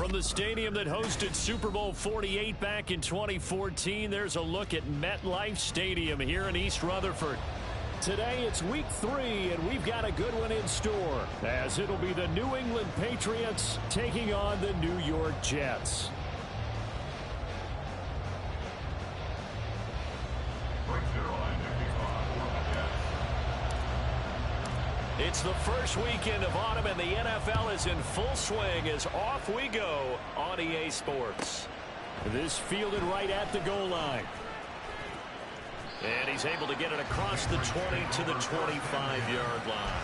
From the stadium that hosted Super Bowl 48 back in 2014, there's a look at MetLife Stadium here in East Rutherford. Today it's week 3, and we've got a good one in store, as it'll be the New England Patriots taking on the New York Jets. It's the first weekend of autumn, and the NFL is in full swing as off we go on EA Sports. This fielded right at the goal line. And he's able to get it across the 20 to the 25-yard line.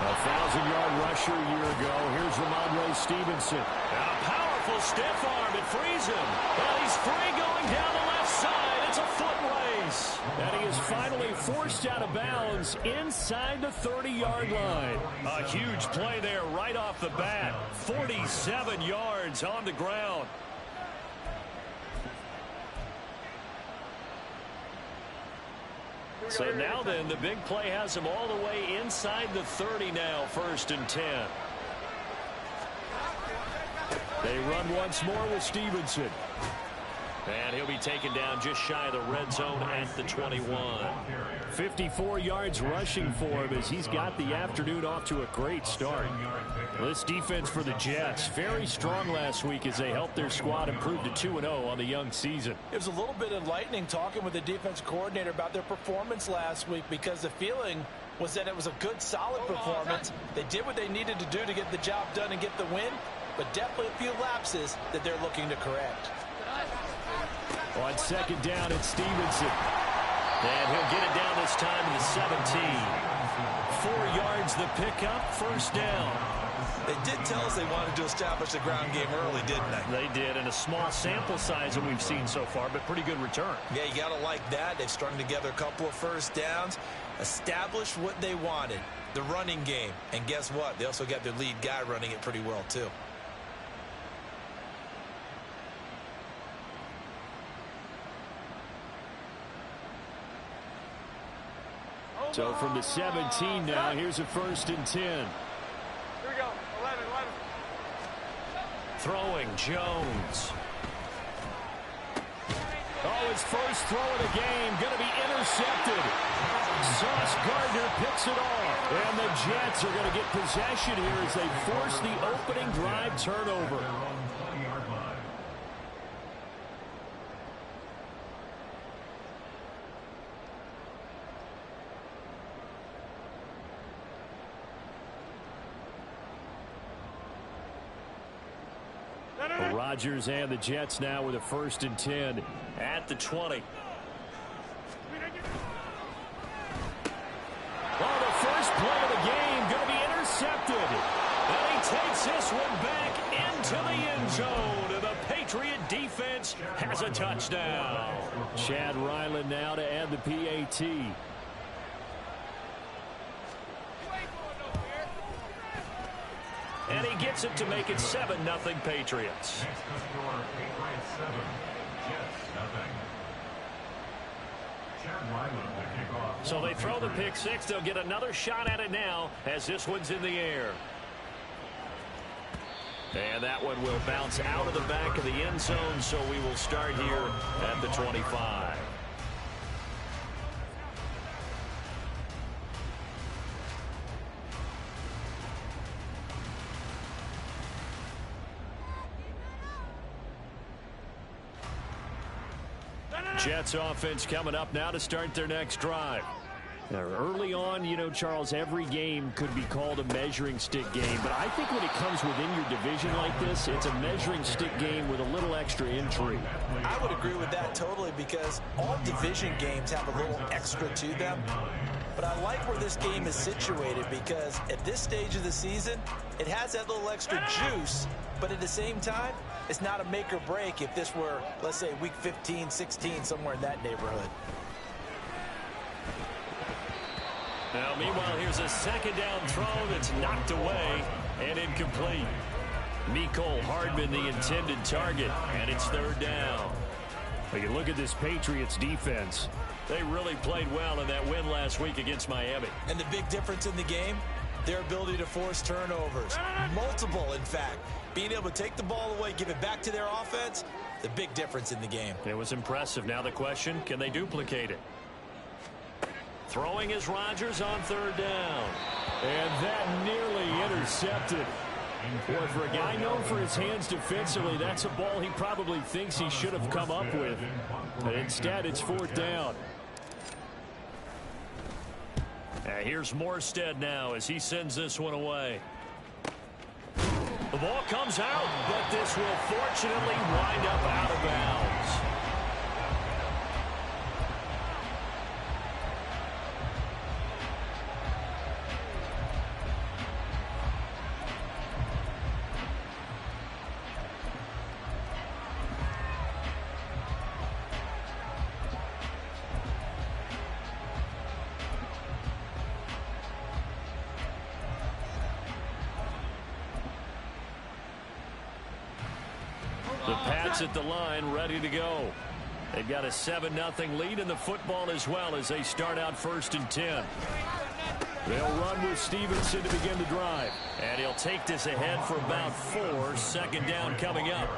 A 1,000-yard rusher a year ago. Here's Ramondre Stevenson. And a powerful stiff arm. It frees him. Well, he's free going down the left side. It's a foot race. And he is finally forced out of bounds inside the 30-yard line. A huge play there right off the bat. 47 yards on the ground. So now then, the big play has him all the way inside the 30 now, 1st and 10. They run once more with Stevenson. And he'll be taken down just shy of the red zone at the 21. 54 yards rushing for him as he's got the afternoon off to a great start. This defense for the Jets, very strong last week as they helped their squad improve to 2-0 on the young season. It was a little bit enlightening talking with the defense coordinator about their performance last week, because the feeling was that it was a good, solid performance. They did what they needed to do to get the job done and get the win, but definitely a few lapses that they're looking to correct. On 2nd down, it's Stevenson. And he'll get it down this time to the 17. 4 yards the pickup, 1st down. They did tell us they wanted to establish the ground game early, didn't they? They did, and a small sample size that we've seen so far, but pretty good return. Yeah, you got to like that. They've strung together a couple of 1st downs, established what they wanted, the running game. And guess what? They also got their lead guy running it pretty well, too. So from the 17 now, here's a 1st and 10. Here we go. 11. Throwing Jones. Oh, his first throw of the game going to be intercepted. Sauce Gardner picks it off. And the Jets are going to get possession here as they force the opening drive turnover. Rodgers and the Jets now with a 1st and 10 at the 20. Oh, the first play of the game going to be intercepted. And he takes this one back into the end zone. And the Patriot defense has a touchdown. Chad Ryland now to add the PAT. And he gets it to make it 7-0 Patriots. So they throw the pick 6. They'll get another shot at it now as this one's in the air. And that one will bounce out of the back of the end zone, so we will start here at the 25. Jets offense coming up now to start their next drive. Now, early on, you know, Charles, every game could be called a measuring stick game. But I think when it comes within your division like this, it's a measuring stick game with a little extra intrigue. I would agree with that totally, because all division games have a little extra to them. But I like where this game is situated, because at this stage of the season, it has that little extra juice. But at the same time, it's not a make or break if this were, let's say, week 15, 16, somewhere in that neighborhood. Now, meanwhile, here's a 2nd down throw that's knocked away. And incomplete. Mecole Hardman, the intended target, and it's third down. But you look at this Patriots defense. They really played well in that win last week against Miami. And the big difference in the game, their ability to force turnovers. Multiple, in fact. Being able to take the ball away, give it back to their offense, the big difference in the game. It was impressive. Now the question, can they duplicate it? Throwing is Rodgers on third down. And that nearly intercepted. Boy, for a guy known for his hands defensively, that's a ball he probably thinks he should have come up with. But instead, it's fourth down. Here's Morstead now as he sends this one away. The ball comes out, but this will fortunately wind up out of bounds. The Pats at the line, ready to go. They've got a 7-0 lead in the football as well as they start out 1st and 10. They'll run with Stevenson to begin the drive. And he'll take this ahead for about 4. Second down coming up.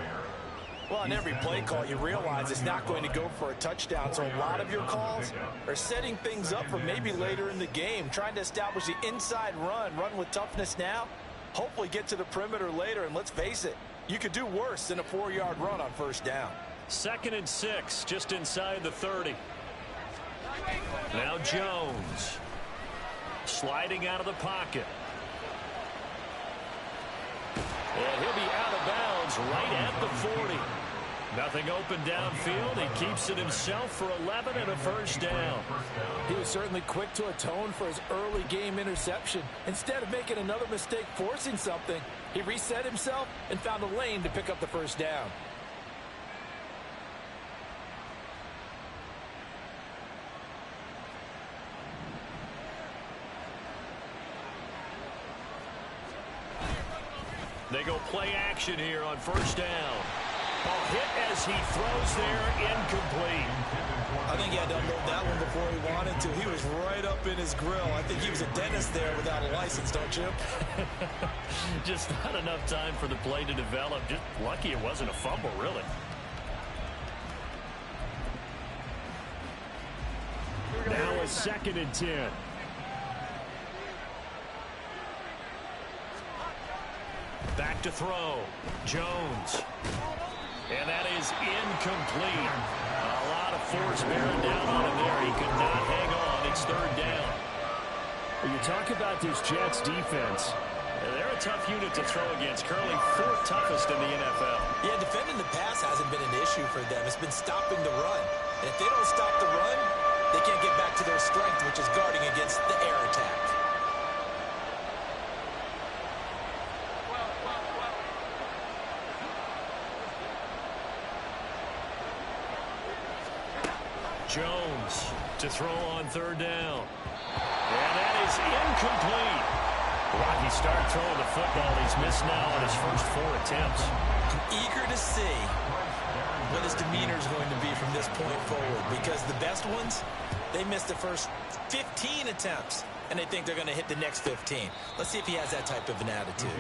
Well, on every play call, you realize it's not going to go for a touchdown. So a lot of your calls are setting things up for maybe later in the game, trying to establish the inside run with toughness now, hopefully get to the perimeter later. And let's face it, you could do worse than a 4-yard run on first down. 2nd and 6, just inside the 30. Now Jones. Sliding out of the pocket. And he'll be out of bounds right at the 40. Nothing open downfield. He keeps it himself for 11 and a first down. He was certainly quick to atone for his early game interception. Instead of making another mistake forcing something, he reset himself and found a lane to pick up the first down. They go play action here on first down. Ball hit as he throws there, incomplete. I think he had to unload that one before he wanted to. He was right up in his grill. I think he was a dentist there without a license, don't you? Just not enough time for the play to develop. Just lucky it wasn't a fumble, really. Now a 2nd and 10. Back to throw. Jones. And that is incomplete. A lot of force bearing down on him there. He could not hang on. It's third down. When you talk about this Jets defense, they're a tough unit to throw against. Currently 4th toughest in the NFL. Yeah, defending the pass hasn't been an issue for them. It's been stopping the run. And if they don't stop the run, they can't get back to their strength, which is guarding against the air attack. Jones to throw on third down. And that is incomplete. Rocky start throwing the football. He's missed now on his first 4 attempts. I'm eager to see what his demeanor is going to be from this point forward, because the best ones, they missed the first 15 attempts, and they think they're going to hit the next 15. Let's see if he has that type of an attitude.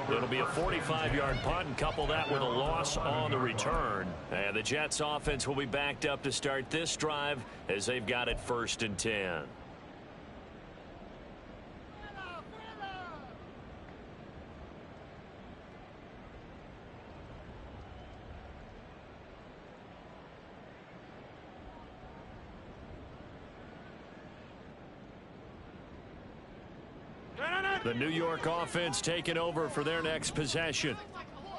It'll be a 45-yard punt, and couple that with a loss on the return. And the Jets offense will be backed up to start this drive as they've got it 1st and 10. The New York offense taking over for their next possession.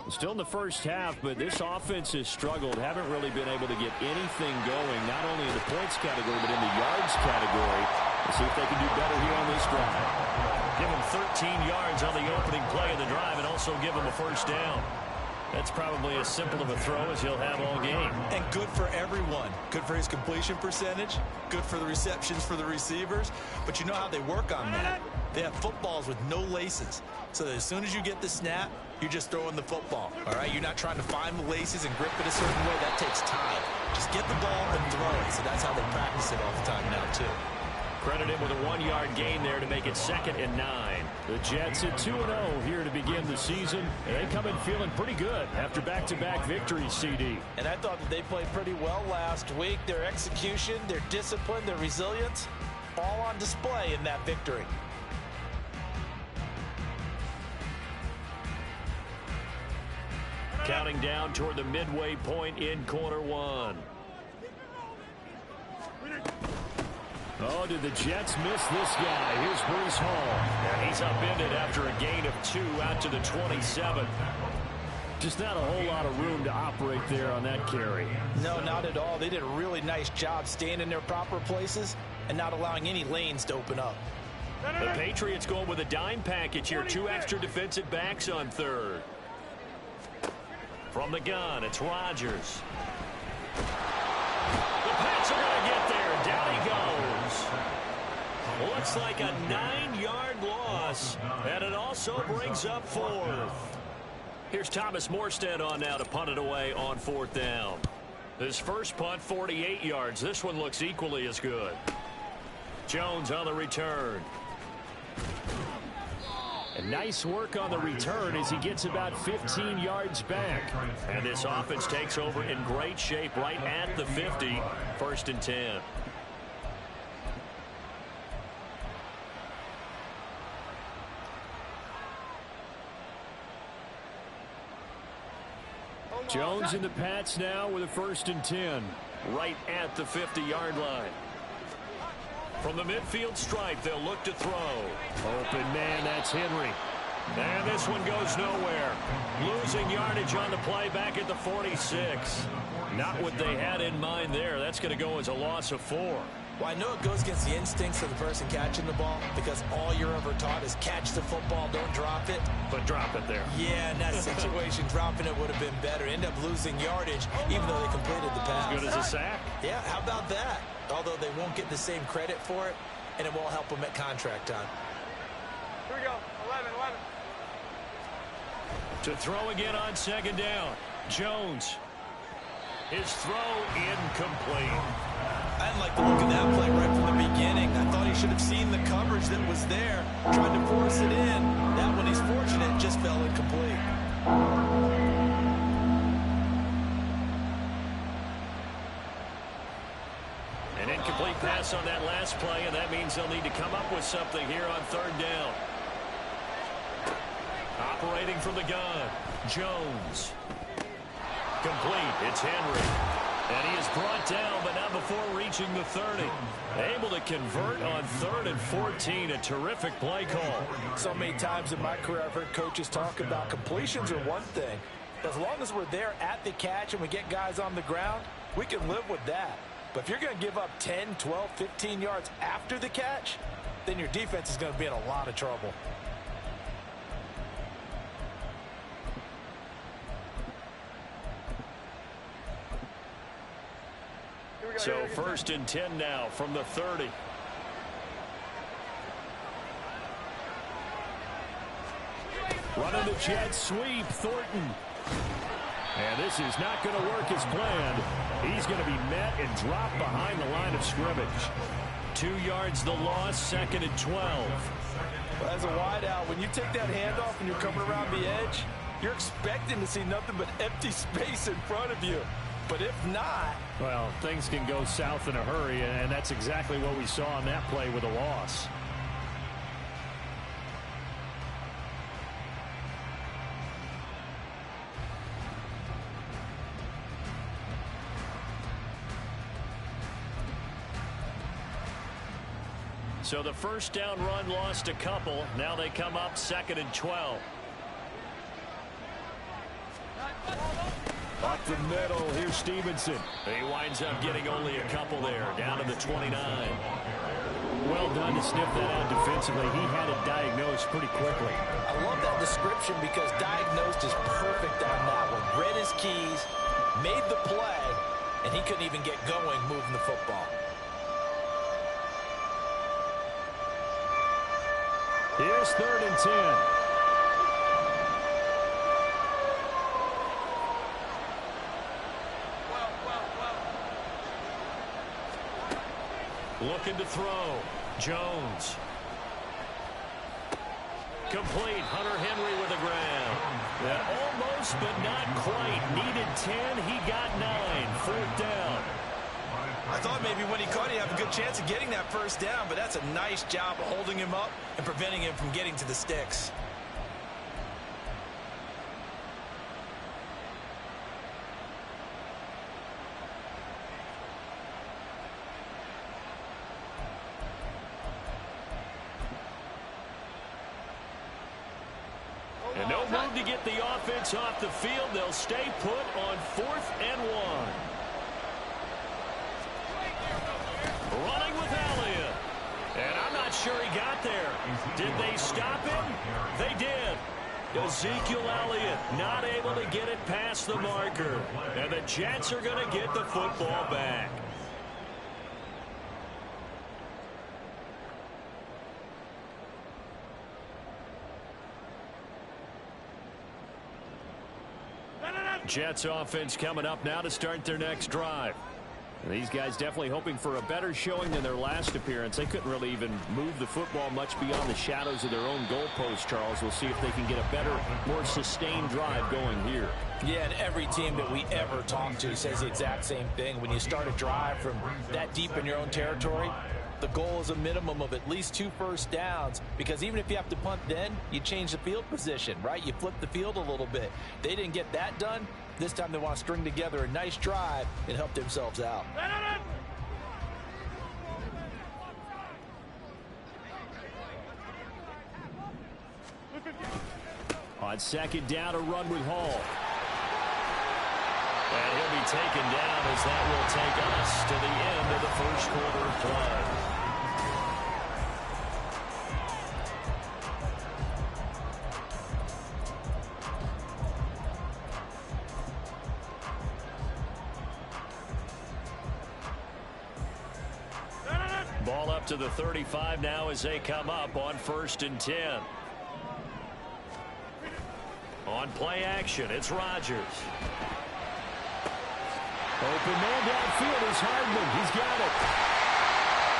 Still in the first half, but this offense has struggled. Haven't really been able to get anything going, not only in the points category, but in the yards category. Let's see if they can do better here on this drive. Give them 13 yards on the opening play of the drive and also give them a first down. That's probably as simple of a throw as he'll have all game. And good for everyone. Good for his completion percentage. Good for the receptions for the receivers. But you know how they work on that. They have footballs with no laces. So that as soon as you get the snap, you're just throwing the football. All right? You're not trying to find the laces and grip it a certain way. That takes time. Just get the ball and throw it. So that's how they practice it all the time now, too. Credit him with a 1-yard gain there to make it 2nd and 9. The Jets at 2-0 here to begin the season. And they come in feeling pretty good after back-to-back victories, CD. And I thought that they played pretty well last week. Their execution, their discipline, their resilience, all on display in that victory. Counting down toward the midway point in quarter 1. Oh, did the Jets miss this guy? Here's Breece Hall. And he's upended after a gain of 2 out to the 27. Just not a whole lot of room to operate there on that carry. No, not at all. They did a really nice job staying in their proper places and not allowing any lanes to open up. The Patriots going with a dime package here. 2 extra defensive backs on 3rd. From the gun, it's Rodgers. The Pats are going to get there. Down he goes. Looks like a 9-yard loss, and it also brings up 4th. Here's Thomas Morstead on now to punt it away on 4th down. His first punt, 48 yards. This one looks equally as good. Jones on the return. And nice work on the return as he gets about 15 yards back. And this offense takes over in great shape right at the 50. 1st and 10. Jones and the Pats now with a 1st and 10. Right at the 50-yard line. From the midfield stripe, they'll look to throw. Open man, that's Henry. And this one goes nowhere. Losing yardage on the play back at the 46. Not what they had in mind there. That's going to go as a loss of 4. Well, I know it goes against the instincts of the person catching the ball because all you're ever taught is catch the football, don't drop it. But drop it there. Yeah, in that situation, dropping it would have been better. End up losing yardage even though they completed the pass. As good as a sack. Yeah, how about that? Although they won't get the same credit for it, and it won't help them at contract time. Here we go. 11. To throw again on 2nd down. Jones. His throw incomplete. I didn't like the look of that play right from the beginning. I thought he should have seen the coverage that was there, tried to force it in. That one, he's fortunate, just fell incomplete. An incomplete pass on that last play, and that means they'll need to come up with something here on 3rd down. Operating from the gun, Jones. Complete, it's Henry. And he is brought down, but not before reaching the 30. Able to convert on 3rd and 14. A terrific play call. So many times in my career I've heard coaches talk about completions are one thing. As long as we're there at the catch and we get guys on the ground, we can live with that. But if you're going to give up 10, 12, 15 yards after the catch, then your defense is going to be in a lot of trouble. So 1st and 10 now from the 30. Running the jet sweep, Thornton. And this is not going to work as planned. He's going to be met and dropped behind the line of scrimmage. 2 yards the loss, 2nd and 12. Well, as a wideout, when you take that handoff and you're coming around the edge, you're expecting to see nothing but empty space in front of you. But if not... Well, things can go south in a hurry, and that's exactly what we saw on that play with a loss. So the 1st down run lost a couple. Now they come up 2nd and 12. Up the middle, here's Stevenson. He winds up getting only a couple there, down to the 29. Well done to sniff that out defensively. He had it diagnosed pretty quickly. I love that description because diagnosed is perfect on that one. Read his keys, made the play, and he couldn't even get going moving the football. Here's 3rd and 10. Looking to throw. Jones. Complete. Hunter Henry with a grab. That almost, but not quite. Needed 10. He got 9. 4th down. I thought maybe when he caught, he'd have a good chance of getting that first down, but that's a nice job of holding him up and preventing him from getting to the sticks. And no move to get the offense off the field. They'll stay put on 4th and 1. Running with Elliott. And I'm not sure he got there. Did they stop him? They did. Ezekiel Elliott not able to get it past the marker. And the Jets are going to get the football back. Jets offense coming up now to start their next drive. These guys definitely hoping for a better showing than their last appearance. They couldn't really even move the football much beyond the shadows of their own goalpost, Charles. We'll see if they can get a better, more sustained drive going here. Yeah, and every team that we ever talk to says the exact same thing. When you start a drive from that deep in your own territory, the goal is a minimum of at least 2 first downs, because even if you have to punt then, you change the field position, right? You flip the field a little bit. They didn't get that done. This time they want to string together a nice drive and help themselves out. On 2nd down, a run with Hall. And he'll be taken down as that will take us to the end of the first quarter of play. Ball up to the 35 now as they come up on 1st and 10. On play action, it's Rodgers. Open man downfield is Hardman. He's got it.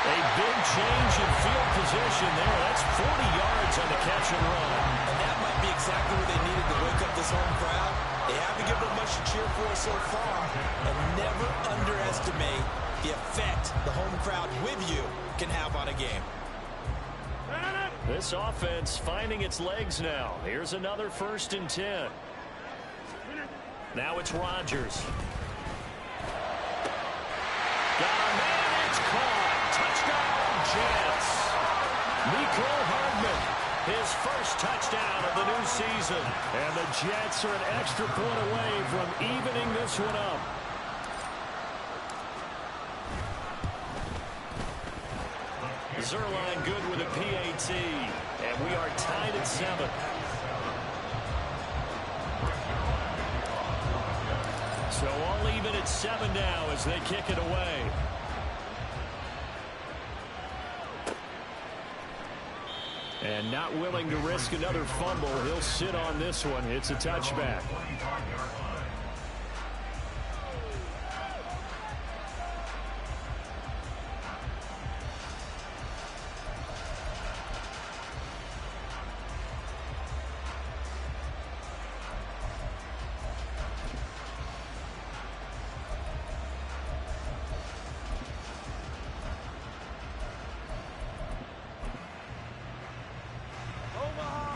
A big change in field position there. That's 40 yards on the catch and run. And that might be exactly what they needed to wake up this home crowd. They haven't given them much to cheer for so far. And never underestimate the effect the home crowd with you can have on a game. This offense finding its legs now. Here's another 1st and 10. Now it's Rodgers. Got a man, it's caught. Touchdown, Jets. Mecole Hardman, his first touchdown of the new season. And the Jets are an extra point away from evening this one up. Zerline good with a PAT, and we are tied at 7. So all even at 7 now as they kick it away. And not willing to risk another fumble, he'll sit on this one. It's a touchback.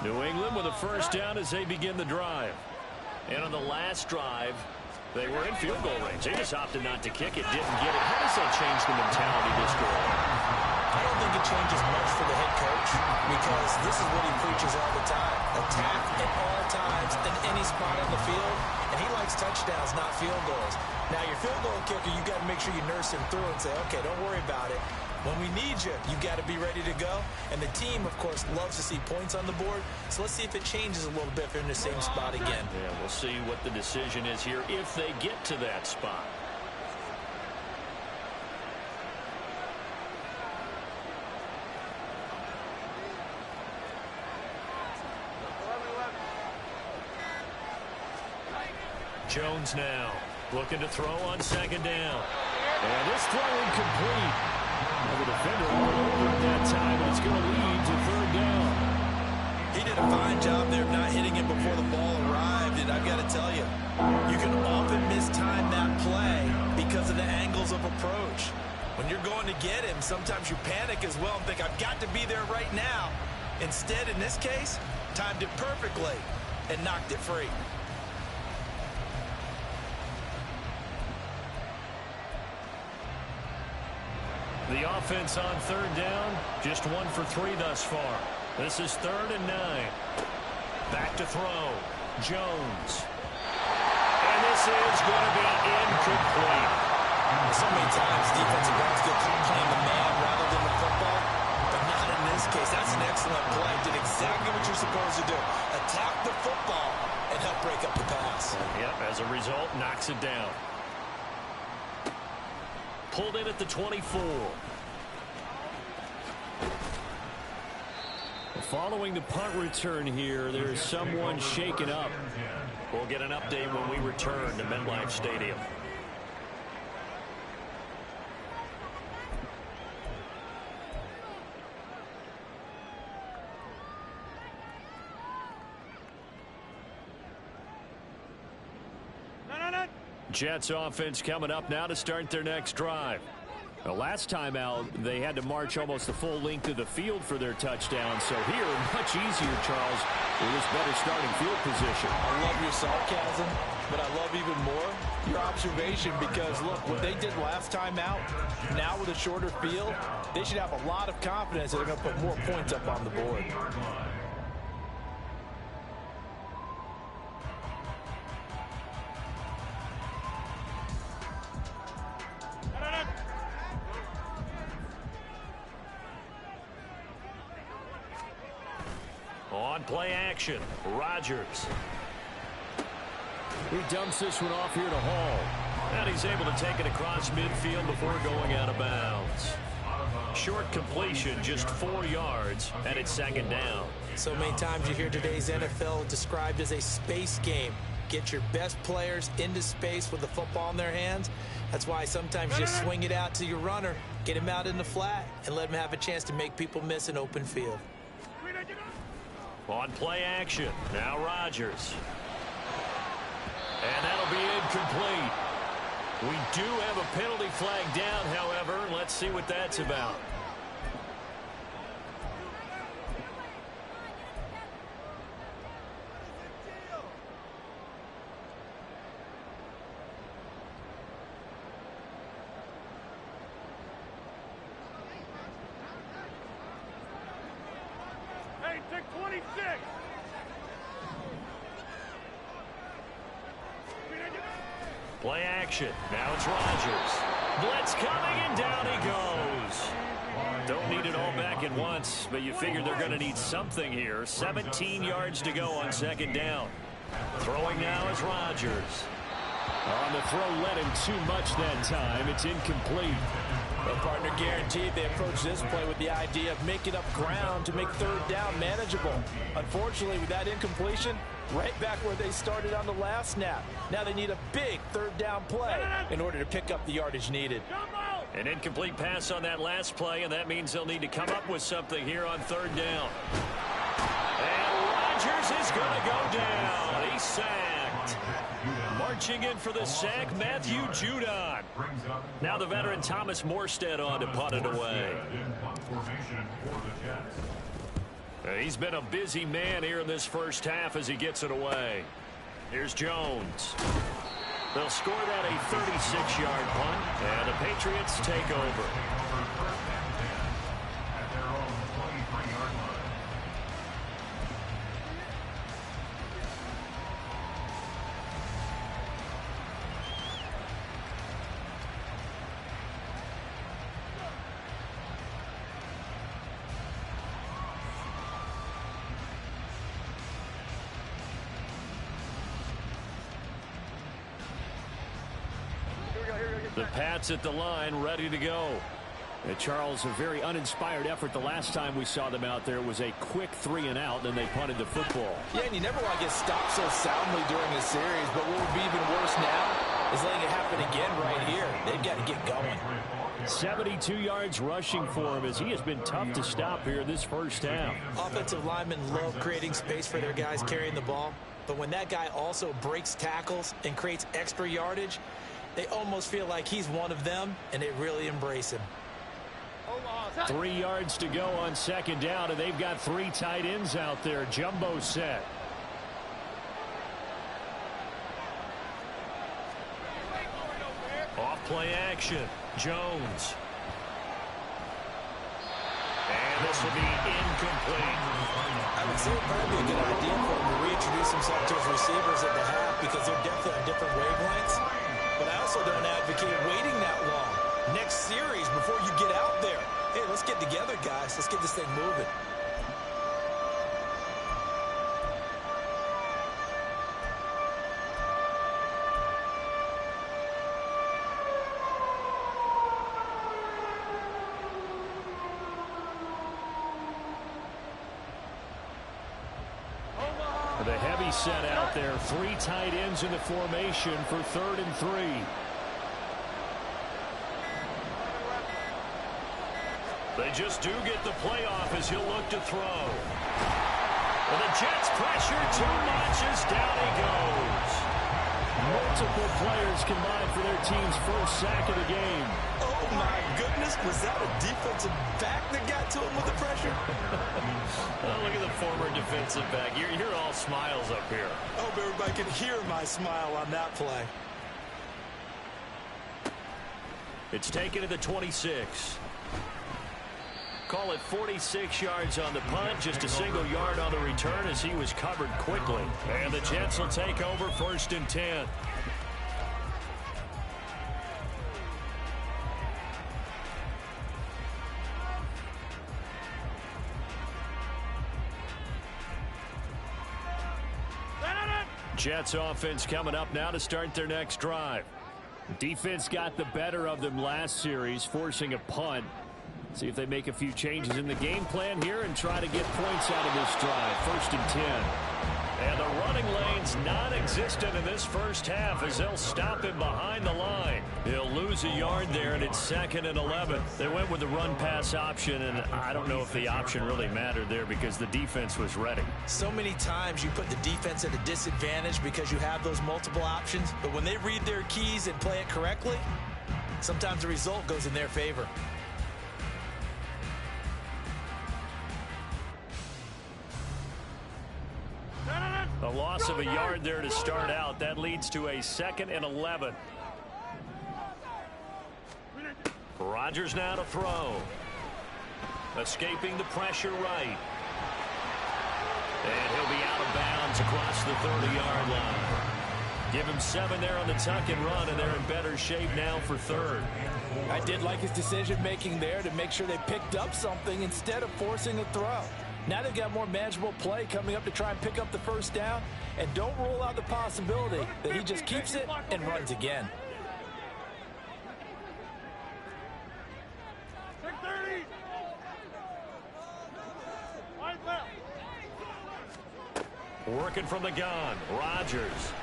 New England with a first down as they begin the drive. And on the last drive, they were in field goal range. They just opted not to kick it, didn't get it. How does that change the mentality this go on? I don't think it changes much for the head coach, because this is what he preaches all the time. Attack at all times in any spot on the field, and he likes touchdowns, not field goals. Now, your field goal kicker, you got to make sure you nurse him through and say, okay, don't worry about it. When we need you, you got to be ready to go. And the team, of course, loves to see points on the board. So let's see if it changes a little bit if they're in the same spot again. Yeah, we'll see what the decision is here if they get to that spot. Jones now looking to throw on second down. And this throw incomplete. The defender all over at that time, and it's going to lead to third down. He did a fine job there of not hitting him before the ball arrived, and I've got to tell you, you can often mistime that play because of the angles of approach. When you're going to get him, sometimes you panic as well and think, I've got to be there right now. Instead, in this case, timed it perfectly and knocked it free. The offense on third down, just 1 for 3 thus far. This is 3rd and 9. Back to throw. Jones. And this is going to be incomplete. So many times defensive backs get caught playing the man rather than the football, but not in this case. That's an excellent play. Did exactly what you're supposed to do. Attack the football and help break up the pass. Yep, as a result, knocks it down. Pulled in at the 24. Following the punt return here, there's someone shaken up. We'll get an update when we return to MetLife Stadium. Jets offense coming up now to start their next drive. The last time out, they had to march almost the full length of the field for their touchdown. So here, much easier, Charles, with this better starting field position. I love your sarcasm, but I love even more your observation because, look, what they did last time out, now with a shorter field, they should have a lot of confidence that they're going to put more points up on the board. On play action, Rodgers. He dumps this one off here to Hall. And he's able to take it across midfield before going out of bounds. Short completion, just 4 yards, and it's 2nd down. So many times you hear today's NFL described as a space game. Get your best players into space with the football in their hands. That's why sometimes you just swing it out to your runner, get him out in the flat, and let him have a chance to make people miss an open field. On play action, now Rodgers. And that'll be incomplete. We do have a penalty flag down, however. Let's see what that's about. Hey, take 26. Play action. Now it's Rodgers. Blitz coming, and down he goes. Don't need it all back at once, but you figure they're going to need something here. 17 yards to go on 2nd down. Throwing now is Rodgers. On the throw, led him too much that time. It's incomplete. Well, partner, guaranteed they approach this play with the idea of making up ground to make 3rd down manageable. Unfortunately, with that incompletion, right back where they started on the last snap. Now they need a big 3rd down play in order to pick up the yardage needed. An incomplete pass on that last play, and that means they'll need to come up with something here on 3rd down. And Rodgers is going to go down. He's sacked. Marching in for the sack, Matthew Judon. Now the veteran Thomas Morstead on to punt it away. He's been a busy man here in this first half as he gets it away. Here's Jones. They'll score that a 36-yard punt, and the Patriots take over. The Pats at the line, ready to go. Charles, a very uninspired effort. The last time we saw them out there was a quick 3-and-out, and they punted the football. Yeah, and you never want to get stopped so soundly during a series, but what would be even worse now is letting it happen again right here. They've got to get going. 72 yards rushing for him as he has been tough to stop here this first half. Offensive linemen love creating space for their guys carrying the ball, but when that guy also breaks tackles and creates extra yardage, they almost feel like he's one of them, and they really embrace him. 3 yards to go on second down, and they've got 3 tight ends out there. Jumbo set. Off play action. Jones. And this will be incomplete. I would say it would probably be a good idea for him to reintroduce himself to his receivers at the half because they're definitely on different wavelengths. But I also don't advocate waiting that long. Next series before you get out there. Hey, let's get together, guys. Let's get this thing moving. The heavy set out there. 3 tight ends in the formation for 3rd and 3. They just do get the playoff as he'll look to throw. And the Jets pressure too much as down he goes. Multiple players combined for their team's first sack of the game. Oh, my goodness. Was that a defensive back that got to him with the pressure? Oh, look at the former defensive back. You're all smiles up here. I hope everybody can hear my smile on that play. It's taken to the 26. Call it 46 yards on the punt, just a single yard on the return as he was covered quickly. And the Jets will take over 1st and 10. Jets offense coming up now to start their next drive. Defense got the better of them last series, forcing a punt. See if they make a few changes in the game plan here and try to get points out of this drive. 1st and 10. And the running lane's non-existent in this first half as they'll stop him behind the line. He'll lose a yard there, and it's 2nd and 11. They went with the run-pass option, and I don't know if the option really mattered there because the defense was ready. So many times you put the defense at a disadvantage because you have those multiple options, but when they read their keys and play it correctly, sometimes the result goes in their favor. A loss of a yard there to start out. That leads to a 2nd and 11. Rodgers now to throw. Escaping the pressure right. And he'll be out of bounds across the 30-yard line. Give him 7 there on the tuck and run, and they're in better shape now for 3rd. I did like his decision-making there to make sure they picked up something instead of forcing a throw. Now they've got more manageable play coming up to try and pick up the first down, and don't rule out the possibility that he just keeps it and runs again. Working from the gun, Rodgers.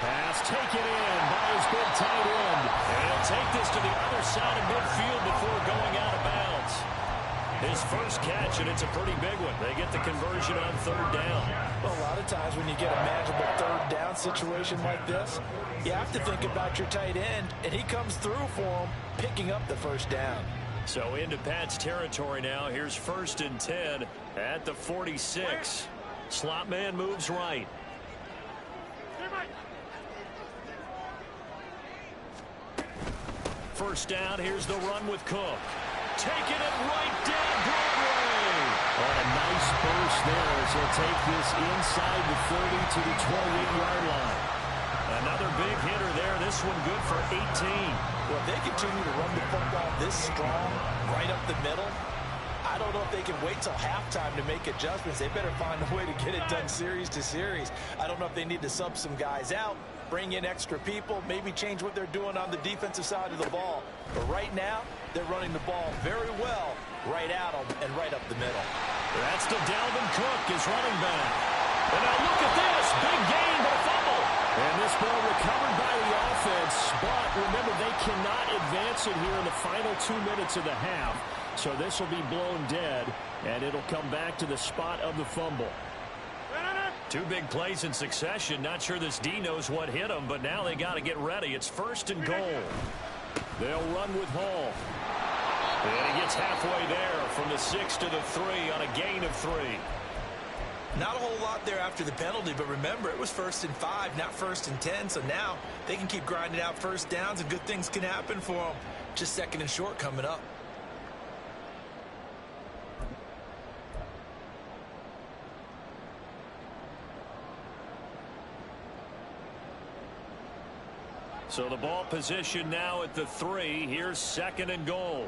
Pass taken in by his big tight end. And he'll take this to the other side of midfield before going out of bounds. His first catch, and it's a pretty big one. They get the conversion on 3rd down. Well, a lot of times when you get a manageable 3rd down situation like this, you have to think about your tight end, and he comes through for him, picking up the first down. So into Pat's territory now. Here's 1st and 10 at the 46. Slot man moves right. First down, here's the run with Cook. Taking it right down Broadway. Oh, a nice burst there as he'll take this inside the 30 to the 28-yard line. Another big hitter there. This one good for 18. Well, if they continue to run the football this strong, right up the middle, I don't know if they can wait till halftime to make adjustments. They better find a way to get it done series to series. I don't know if they need to sub some guys out bring in extra people, maybe change what they're doing on the defensive side of the ball. But right now, they're running the ball very well right at them and right up the middle. That's to Dalvin Cook, his running back. And now look at this. Big gain, but a fumble. And this ball recovered by the offense. But remember, they cannot advance it here in the final 2 minutes of the half. So this will be blown dead, and it'll come back to the spot of the fumble. Two big plays in succession. Not sure this D knows what hit him, but now they got to get ready. It's 1st and goal. They'll run with Hall. And he gets halfway there from the 6 to the 3 on a gain of 3. Not a whole lot there after the penalty, but remember, it was 1st and 5, not 1st and 10, so now they can keep grinding out first downs and good things can happen for them. Just 2nd and short coming up. So the ball position now at the 3. Here's 2nd and goal.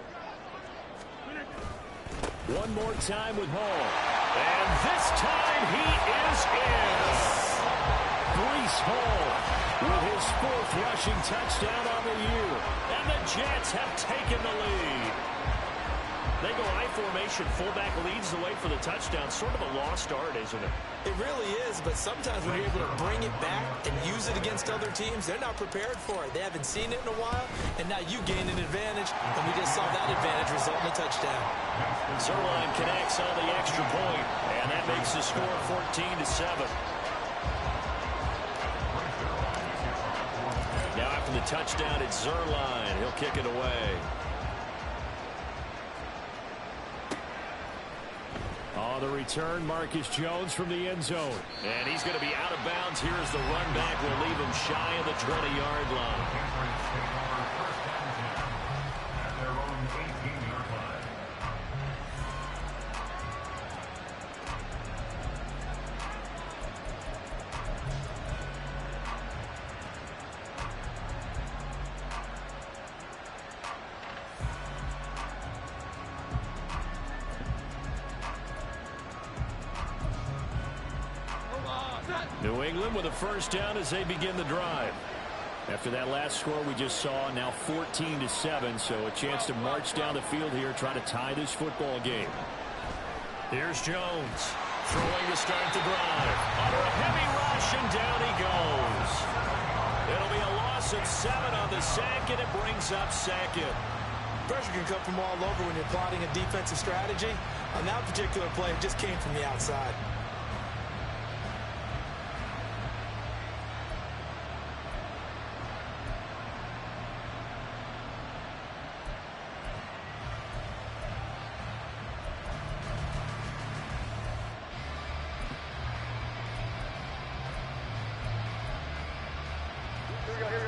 One more time with Hall. And this time he is in. Breece Hall with his 4th rushing touchdown on the year. And the Jets have taken the lead. They go I formation. Fullback leads the way for the touchdown. Sort of a lost art, isn't it? It really is, but sometimes when you're able to bring it back and use it against other teams, they're not prepared for it. They haven't seen it in a while, and now you gain an advantage, and we just saw that advantage result in a touchdown. Zerline connects on the extra point, and that makes the score 14-7. Now after the touchdown, it's Zerline. He'll kick it away. The return, Marcus Jones from the end zone. And he's going to be out of bounds here as the run back will leave him shy of the 20-yard line. New England with a first down as they begin the drive. After that last score we just saw, now 14-7, so a chance to march down the field here, try to tie this football game. Here's Jones, throwing to start the drive. Under a heavy rush, and down he goes. It'll be a loss of 7 on the sack, and it brings up 2nd. Pressure can come from all over when you're plotting a defensive strategy. On that particular play, it just came from the outside.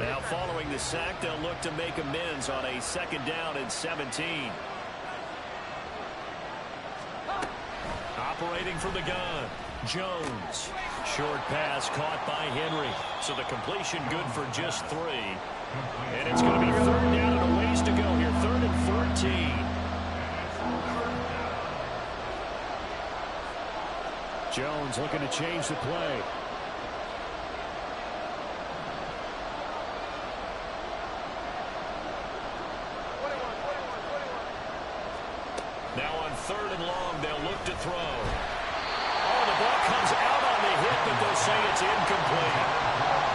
Now following the sack, they'll look to make amends on a 2nd down and 17. Operating from the gun, Jones. Short pass caught by Henry. So the completion good for just 3. And it's going to be 3rd down and a ways to go here. 3rd and 14. Jones looking to change the play. Now on 3rd and long, they'll look to throw. Oh, the ball comes out on the hit, but they'll say it's incomplete.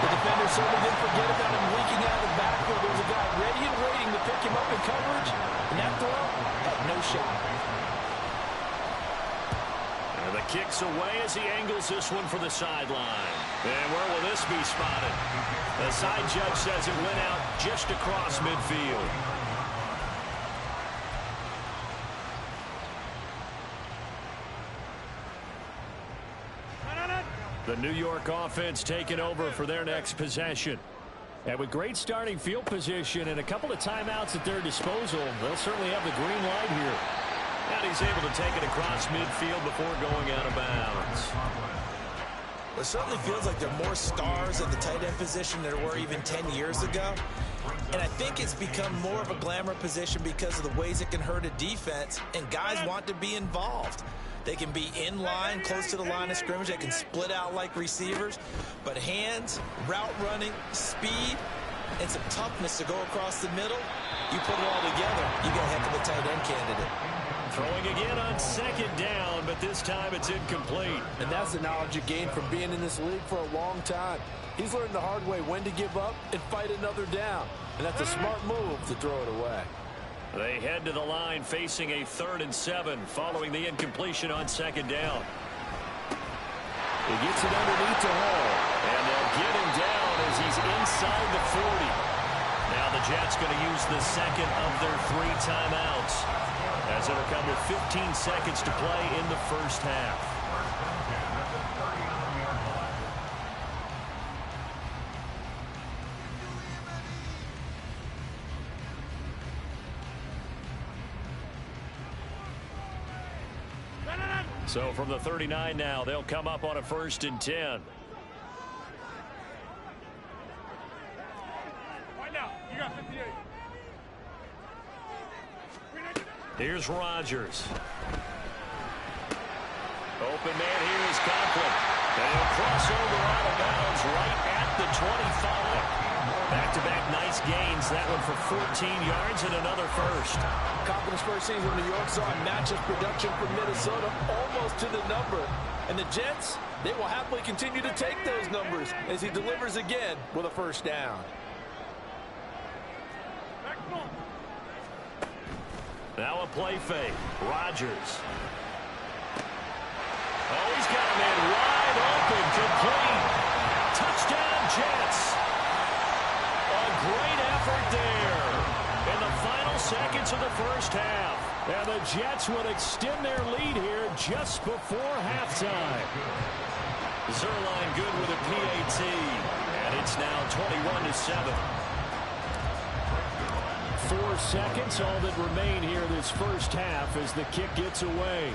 The defender certainly didn't forget about him leaking out of the backfield. There was a guy ready and waiting to pick him up in coverage, and that throw had no shot. And the kick's away as he angles this one for the sideline. And where will this be spotted? The side judge says it went out just across midfield. The New York offense taking over for their next possession. And with great starting field position and a couple of timeouts at their disposal, they'll certainly have the green light here. And he's able to take it across midfield before going out of bounds. It certainly feels like there are more stars at the tight end position than there were even 10 years ago. And I think it's become more of a glamour position because of the ways it can hurt a defense, and guys want to be involved. They can be in line, close to the line of scrimmage. They can split out like receivers. But hands, route running, speed, and some toughness to go across the middle, you put it all together, you got a heck of a tight end candidate. Throwing again on second down, but this time it's incomplete. And that's the knowledge you gain from being in this league for a long time. He's learned the hard way when to give up and fight another down. And that's a smart move to throw it away. They head to the line facing a 3rd and 7 following the incompletion on second down. He gets it underneath to Hall. And they'll get him down as he's inside the 40. Now the Jets going to use the second of their 3 timeouts, as it'll come with 15 seconds to play in the first half. So from the 39 now, they'll come up on a 1st and 10. Right now, you got 58. Here's Rodgers. Open man here is Conklin. And he'll cross over out of bounds right at the 25. Back-to-back nice gains. That one for 14 yards and another first. Conklin's first season in New York saw him match his production from Minnesota almost to the number. And the Jets, they will happily continue to take those numbers as he delivers again with a 1st down. Now a play fake. Rodgers. Oh, he's got a man wide open. Complete. Touchdown, Jets. A great effort there in the final seconds of the first half. And the Jets would extend their lead here just before halftime. Zerline good with a PAT. And it's now 21-7. 4 seconds, all that remain here this first half as the kick gets away.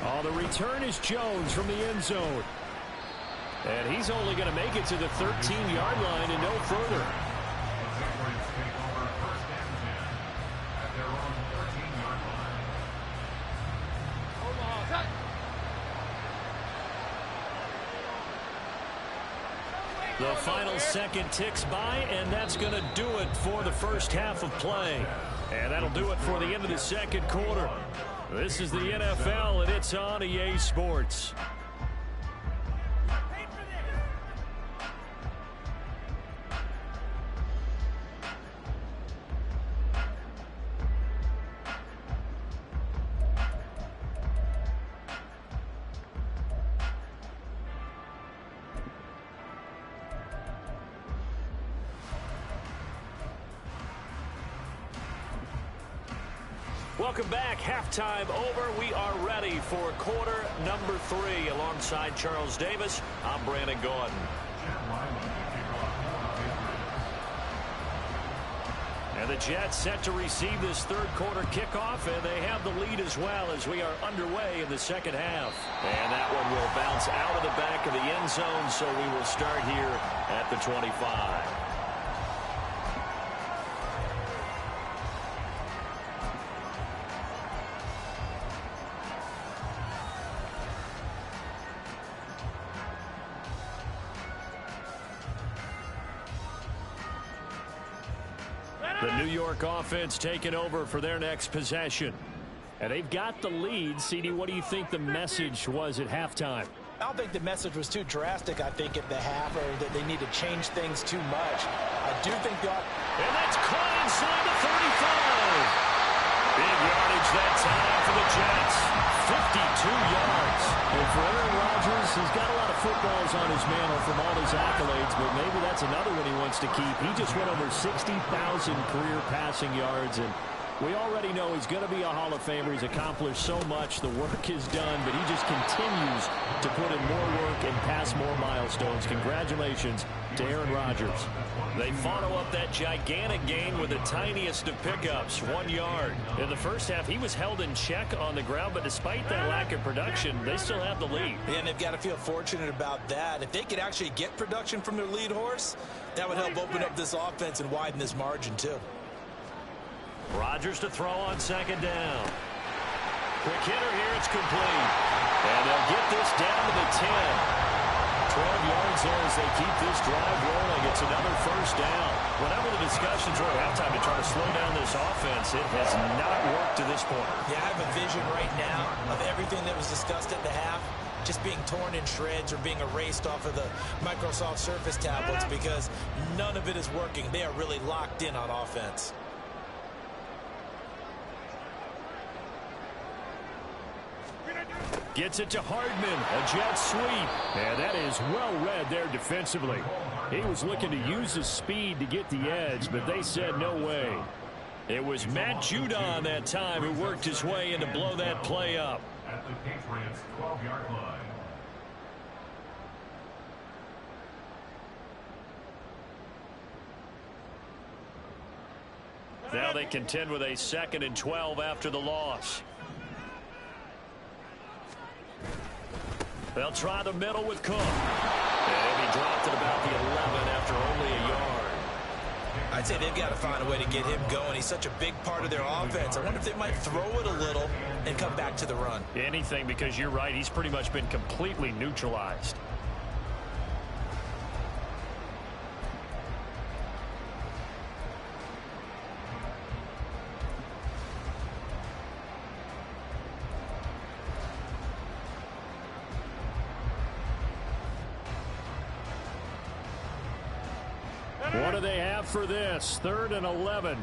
Oh, the return is Jones from the end zone. And he's only going to make it to the 13-yard line and no further. The final second ticks by, and that's going to do it for the first half of play. And that'll do it for the end of the second quarter. This is the NFL, and it's on EA Sports. Welcome back. Halftime over. We are ready for quarter number 3. Alongside Charles Davis, I'm Brandon Gordon. And the Jets set to receive this third quarter kickoff, and they have the lead as well as we are underway in the second half. And that one will bounce out of the back of the end zone, so we will start here at the 25. The New York offense taking over for their next possession. And they've got the lead. CD, what do you think the message was at halftime? I don't think the message was too drastic, I think, at the half, or that they need to change things too much. I do think that... And that's caught inside the 35. Big yardage that time for the Jets. 52 yards. And for Aaron Rodgers, he's got a lot of footballs on his mantle from all his accolades, but maybe that's another one he wants to keep. He just went over 60,000 career passing yards, and we already know he's going to be a Hall of Famer. He's accomplished so much. The work is done, but he just continues to put in more work and pass more milestones. Congratulations to Aaron Rodgers. They follow up that gigantic gain with the tiniest of pickups, 1 yard. In the first half, he was held in check on the ground, but despite that lack of production, they still have the lead. And they've got to feel fortunate about that. If they could actually get production from their lead horse, that would help open up this offense and widen this margin, too. Rodgers to throw on second down. Quick hitter here. It's complete. And they'll get this down to the 10. 12 yards there as they keep this drive rolling. It's another first down. Whenever the discussions were at halftime to try to slow down this offense, it has not worked to this point. Yeah, I have a vision right now of everything that was discussed at the half just being torn in shreds or being erased off of the Microsoft Surface tablets because none of it is working. They are really locked in on offense. Gets it to Hardman, a jet sweep. And that is well read there defensively. He was looking to use his speed to get the edge, but they said no way. It was Matt Judon that time who worked his way in to blow that play up. At the Patriots' 12-yard line. Now they contend with a 2nd and 12 after the loss. They'll try the middle with Cook. And he dropped it about the 11 after only a yard. I'd say they've got to find a way to get him going. He's such a big part of their offense. I wonder if they might throw it a little and come back to the run. Anything, because you're right. He's pretty much been completely neutralized. What do they have for this? 3rd and 11.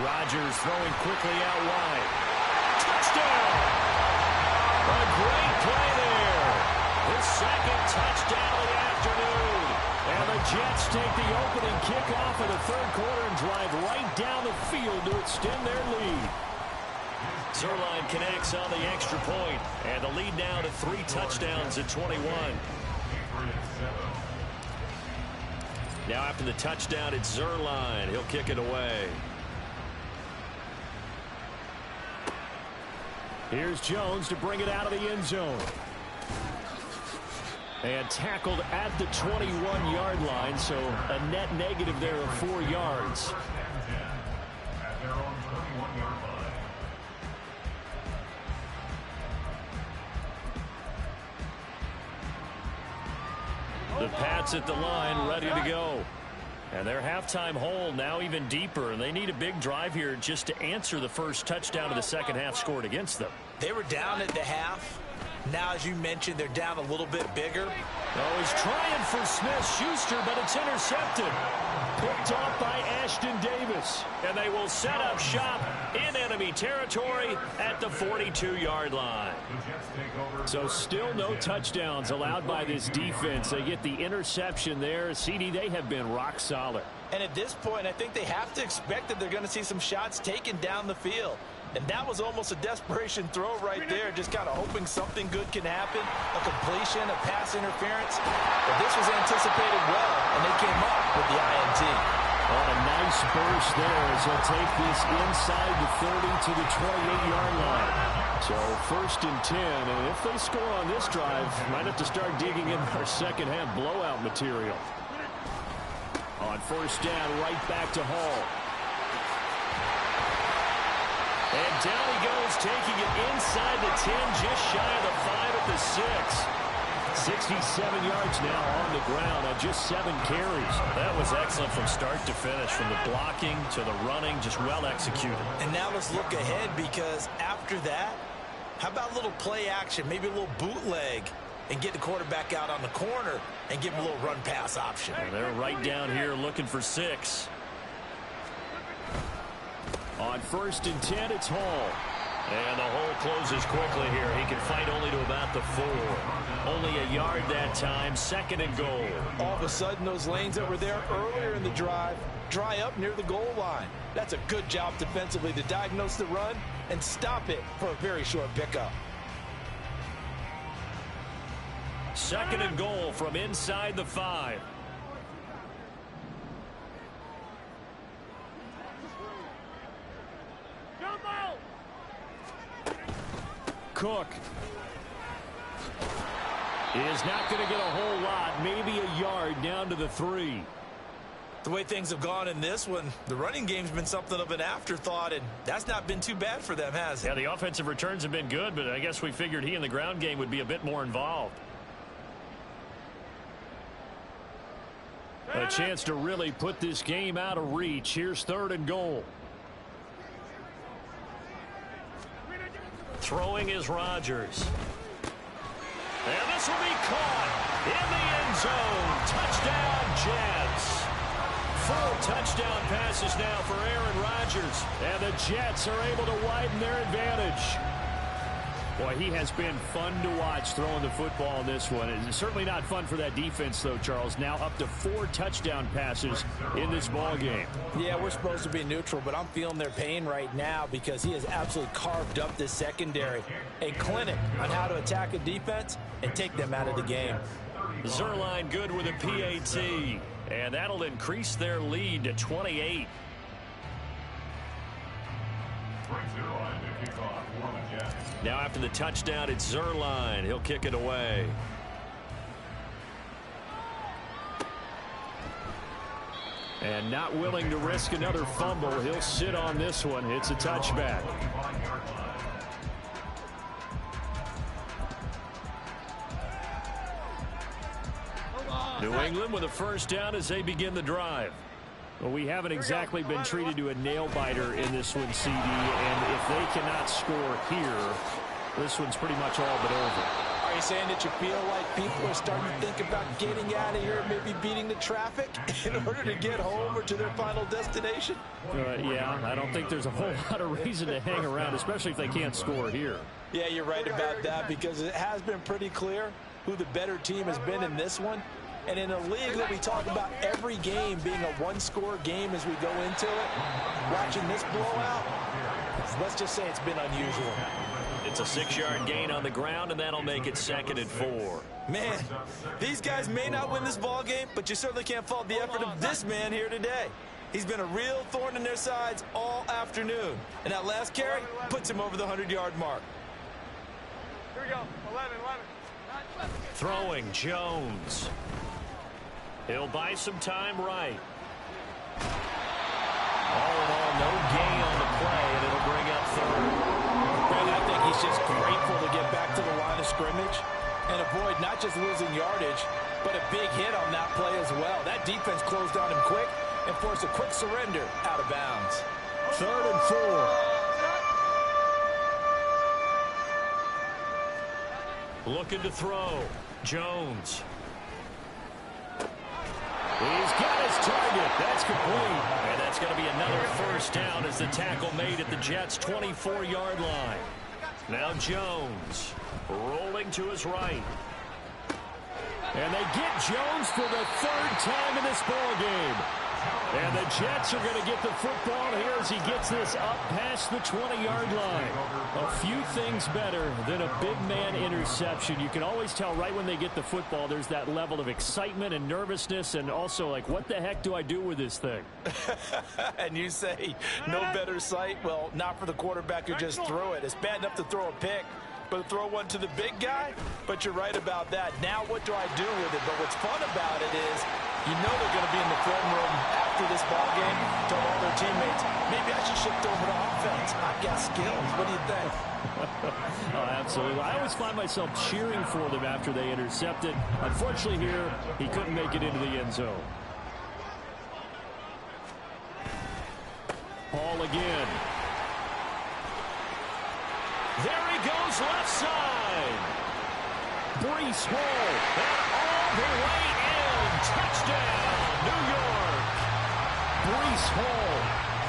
Rodgers throwing quickly out wide. Touchdown! A great play there. His 2nd touchdown of the afternoon. And the Jets take the opening kickoff of the 3rd quarter and drive right down the field to extend their lead. Zerline connects on the extra point, and the lead now to 3 touchdowns at 21. Now after the touchdown, it's Zerline. He'll kick it away. Here's Jones to bring it out of the end zone. And tackled at the 21-yard line, so a net negative there of 4 yards. At their own 31-yard line. The Pats at the line, ready to go. And their halftime hole now even deeper, and they need a big drive here just to answer the first touchdown of the second half scored against them. They were down at the half. Now, as you mentioned, they're down a little bit bigger. Oh, he's trying for Smith-Schuster, but it's intercepted. Picked off by Ashton Davis. And they will set up shop in enemy territory at the 42-yard line. So still no touchdowns allowed by this defense. They get the interception there. CD, they have been rock solid. And at this point, I think they have to expect that they're going to see some shots taken down the field. And that was almost a desperation throw right there, just kind of hoping something good can happen, a completion, a pass interference. But this was anticipated well, and they came up with the INT. On a nice burst there as they'll take this inside the 30 to the 28-yard line. So 1st and 10, and if they score on this drive, might have to start digging in our second half blowout material. On 1st down, right back to Hall. And down he goes, taking it inside the 10, just shy of the 5 at the 6. 67 yards now on the ground on just 7 carries. That was excellent from start to finish, from the blocking to the running, just well executed. And now let's look ahead, because after that, how about a little play action, maybe a little bootleg, and get the quarterback out on the corner and give him a little run pass option. And they're right down here looking for 6. On 1st and 10, it's Hall. And the hole closes quickly here. He can fight only to about the 4. Only a yard that time, 2nd and goal. All of a sudden, those lanes that were there earlier in the drive dry up near the goal line. That's a good job defensively to diagnose the run and stop it for a very short pickup. 2nd and goal from inside the 5. Cook. is not going to get a whole lot, maybe a yard down to the 3. The way things have gone in this one, the running game's been something of an afterthought, and that's not been too bad for them, has it? Yeah, the offensive returns have been good, but I guess we figured he in the ground game would be a bit more involved. A chance to really put this game out of reach. Here's 3rd and goal. Throwing is Rodgers. And this will be caught in the end zone. Touchdown, Jets. 4 touchdown passes now for Aaron Rodgers. And the Jets are able to widen their advantage. Boy, he has been fun to watch throwing the football in this one. It's certainly not fun for that defense, though, Charles. Now up to 4 touchdown passes in this ball game. Yeah, we're supposed to be neutral, but I'm feeling their pain right now because he has absolutely carved up this secondary. A clinic on how to attack a defense and take them out of the game. Zerline good with a PAT. And that'll increase their lead to 28. Now after the touchdown, it's Zerline. He'll kick it away. And not willing to risk another fumble. He'll sit on this one. It's a touchback. New England with a first down as they begin the drive. Well, we haven't exactly been treated to a nail-biter in this one, CD, and if they cannot score here, this one's pretty much all but over. Are you saying that you feel like people are starting to think about getting out of here and maybe beating the traffic in order to get home or to their final destination? Yeah, I don't think there's a whole lot of reason to hang around, especially if they can't score here. Yeah, you're right about that because it has been pretty clear who the better team has been in this one. And in a league that we talk about every game being a one-score game as we go into it, watching this blowout, let's just say it's been unusual. It's a 6-yard gain on the ground, and that'll make it 2nd and 4. Man, these guys may not win this ball game, but you certainly can't fault the effort of this man here today. He's been a real thorn in their sides all afternoon. And that last carry puts him over the 100-yard mark. Here we go. 11. Throwing, Jones. He'll buy some time right. All in all, no gain on the play, and it'll bring up 3rd. And I think he's just grateful to get back to the line of scrimmage and avoid not just losing yardage, but a big hit on that play as well. That defense closed on him quick and forced a quick surrender out of bounds. 3rd and 4. Looking to throw. Jones. He's got his target. That's complete. And that's going to be another first down as the tackle made at the Jets' 24-yard line. Now Jones rolling to his right. And they get Jones for the 3rd time in this ball game. And the Jets are going to get the football here as he gets this up past the 20-yard line. A few things better than a big man interception. You can always tell right when they get the football, there's that level of excitement and nervousness and also like, what the heck do I do with this thing? And you say, no better sight? Well, not for the quarterback who just threw it. It's bad enough to throw a pick, but to throw one to the big guy? But you're right about that. Now what do I do with it? But what's fun about it is you know they're going to be in the film room after this ball game, tell all their teammates, maybe I should shift over to offense. I've got skills. What do you think? Oh, absolutely. I always find myself cheering for them after they intercept it. Unfortunately here, he couldn't make it into the end zone. Paul again. There he goes left side. Breece Hall. And all the way in. Touchdown, New York. Breece Hall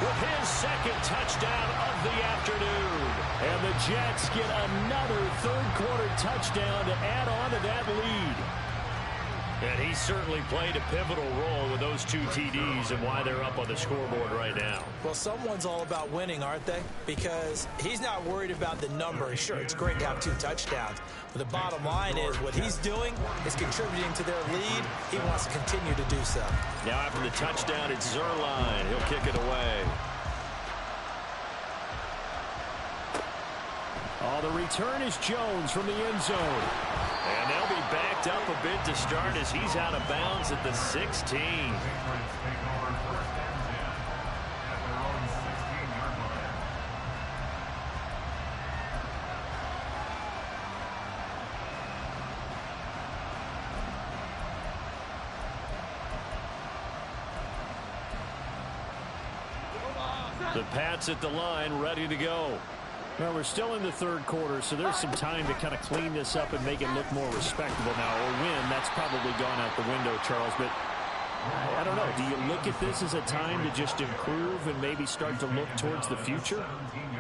with his 2nd touchdown of the afternoon. And the Jets get another 3rd quarter touchdown to add on to that lead. And he certainly played a pivotal role with those 2 TDs and why they're up on the scoreboard right now. Well, someone's all about winning, aren't they? Because he's not worried about the number. Sure, it's great to have 2 touchdowns. But the bottom line is what he's doing is contributing to their lead. He wants to continue to do so. Now after the touchdown, it's Zerline. He'll kick it away. Oh, the return is Jones from the end zone. And they'll be backed up a bit to start as he's out of bounds at the 16. The Pats at the line, ready to go. Well, we're still in the third quarter, so there's some time to kind of clean this up and make it look more respectable now. Or win, that's probably gone out the window, Charles. But I don't know. Do you look at this as a time to just improve and maybe start to look towards the future?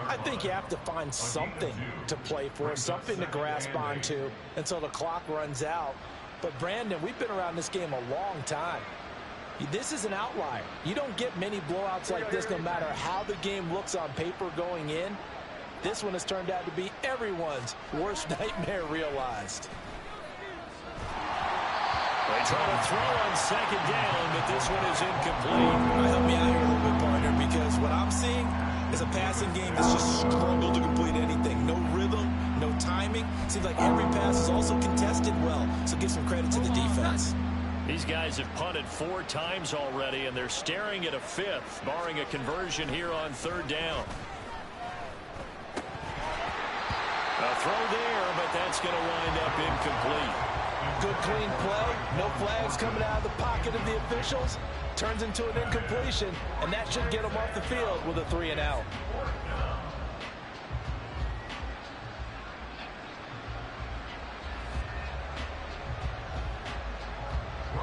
I think you have to find something to play for, something to grasp onto until the clock runs out. But, Brandon, we've been around this game a long time. This is an outlier. You don't get many blowouts like this no matter how the game looks on paper going in. This one has turned out to be everyone's worst nightmare realized. They try to throw on second down, but this one is incomplete. Help me out here a little bit, partner, because what I'm seeing is a passing game that's just struggled to complete anything. No rhythm, no timing. Seems like every pass is also contested well, so give some credit to the defense. These guys have punted 4 times already, and they're staring at a 5th, barring a conversion here on third down. A throw there, but that's going to wind up incomplete. Good clean play. No flags coming out of the pocket of the officials. Turns into an incompletion, and that should get them off the field with a 3-and-out.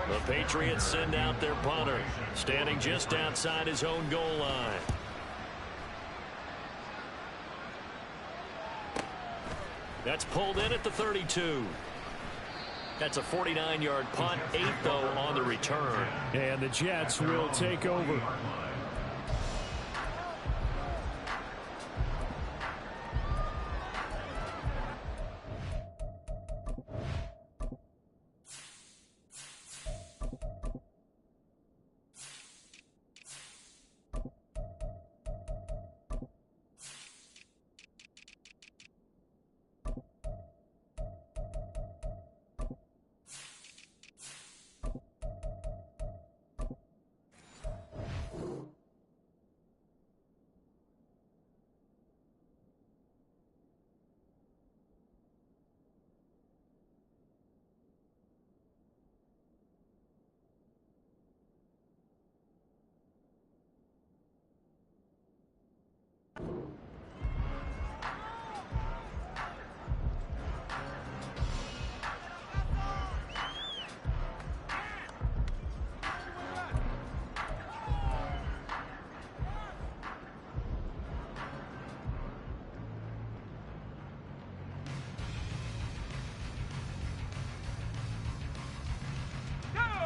The Patriots send out their punter, standing just outside his own goal line. That's pulled in at the 32. That's a 49-yard punt, 8, though, on the return. And the Jets will take over.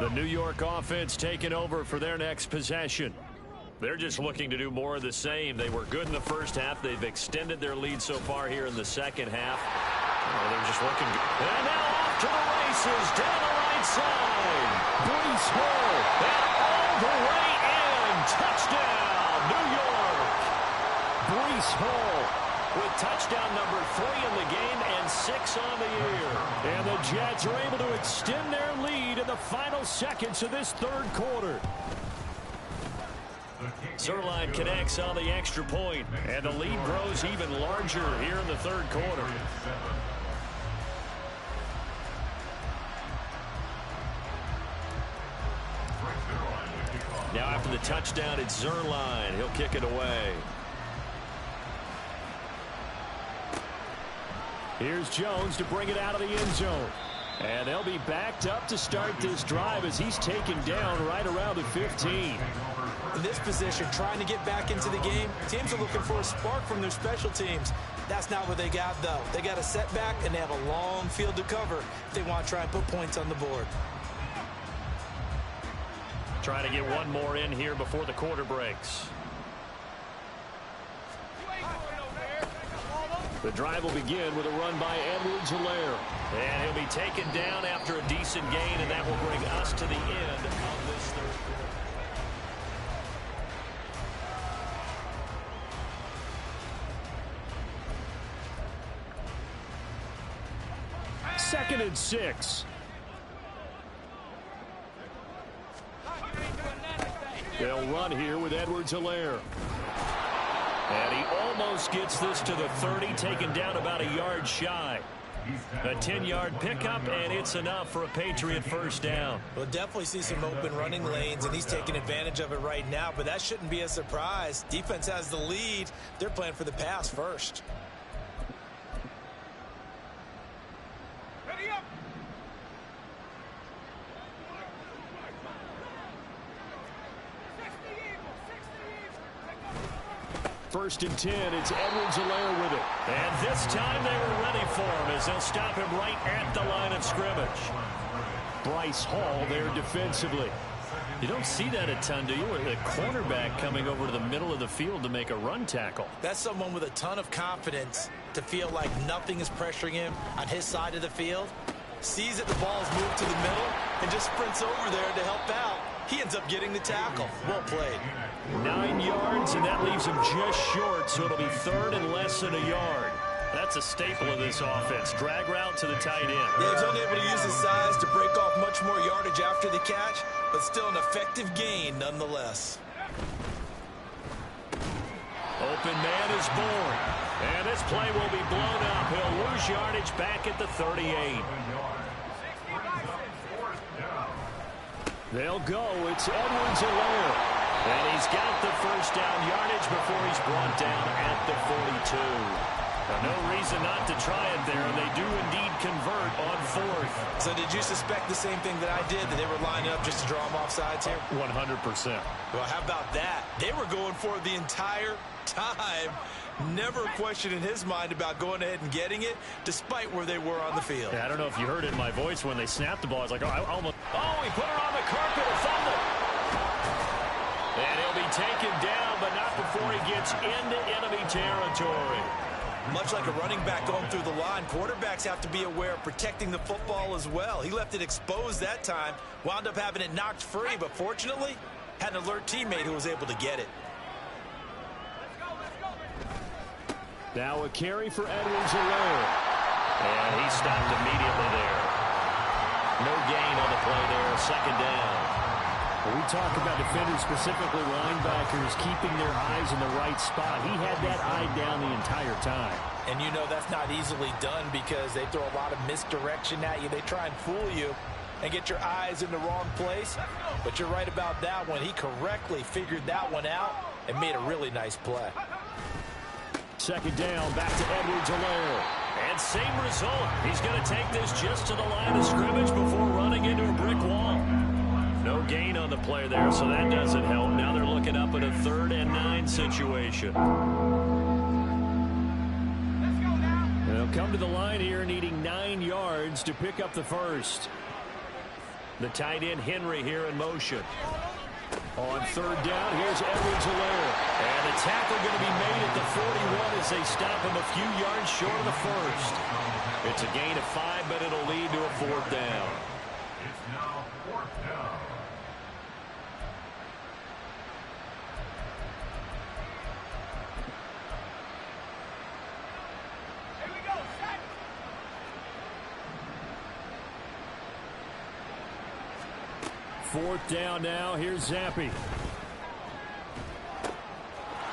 The New York offense taking over for their next possession. They're just looking to do more of the same. They were good in the first half. They've extended their lead so far here in the second half. Oh, they're just looking good. And now off to the races down the right side. Breece Hall. And all the way in. Touchdown, New York. Breece Hall with touchdown number 3 in the game and 6 on the year. And the Jets are able to extend their lead in the final seconds of this third quarter. Zerline connects on the extra point, and the lead grows even larger here in the third quarter. Now after the touchdown, it's Zerline. He'll kick it away. Here's Jones to bring it out of the end zone. And they'll be backed up to start this drive as he's taken down right around the 15. In this position, trying to get back into the game, teams are looking for a spark from their special teams. That's not what they got, though. They got a setback, and they have a long field to cover if they want to try and put points on the board. Trying to get one more in here before the quarter breaks. The drive will begin with a run by Edwards-Helaire. And he'll be taken down after a decent gain, and that will bring us to the end of this third quarter. 2nd and 6. They'll run here with Edwards-Helaire. And he almost gets this to the 30, taken down about a yard shy. A 10-yard pickup, and it's enough for a Patriot first down. We'll definitely see some open running lanes, and he's taking advantage of it right now, but that shouldn't be a surprise. Defense has the lead. They're playing for the pass first. Ready up. First and 10, it's Edwards-Helaire with it. And this time they were ready for him as they'll stop him right at the line of scrimmage. Bryce Hall there defensively. You don't see that a ton, do you? With a cornerback coming over to the middle of the field to make a run tackle. That's someone with a ton of confidence to feel like nothing is pressuring him on his side of the field. Sees that the ball is moved to the middle and just sprints over there to help out. He ends up getting the tackle. Well played. 9 yards, and that leaves him just short, so it'll be third and less than a yard. That's a staple of this offense. Drag route to the tight end. Yeah, he's unable to use his size to break off much more yardage after the catch, but still an effective gain nonetheless. Open man is born. And this play will be blown up. He'll lose yardage back at the 38. They'll go. It's Edwards-Helaire. And he's got the first down yardage before he's brought down at the 42. Now, no reason not to try it there, and they do indeed convert on fourth. So did you suspect the same thing that I did, that they were lining up just to draw them off sides here? 100%. Well, how about that? They were going for it the entire time. Never a question in his mind about going ahead and getting it, despite where they were on the field. Yeah, I don't know if you heard it in my voice when they snapped the ball. I was like, oh, I almost. Oh, he put it on the carpet and fumbled. And he'll be taken down, but not before he gets into enemy territory. Much like a running back going through the line, quarterbacks have to be aware of protecting the football as well. He left it exposed that time, wound up having it knocked free, but fortunately, had an alert teammate who was able to get it. Now a carry for Edwards-Helaire. And he stopped immediately there. No gain on the play there, second down. When we talk about defenders, specifically linebackers, keeping their eyes in the right spot. He had that eye down the entire time. And you know that's not easily done because they throw a lot of misdirection at you. They try and fool you and get your eyes in the wrong place. But you're right about that one. He correctly figured that one out and made a really nice play. Second down, back to Edwards-Helaire. And same result. He's going to take this just to the line of scrimmage before running into a brick wall. No gain on the play there, so that doesn't help. Now they're looking up at a 3rd and 9 situation. They'll come to the line here needing 9 yards to pick up the first. The tight end Henry here in motion. On 3rd down, here's Edwards-Helaire. And the tackle going to be made at the 41 as they stop him a few yards short of the first. It's a gain of 5, but it'll lead to a 4th down. It's now 4th down. Here we go, set. Fourth down now. Here's Zampi.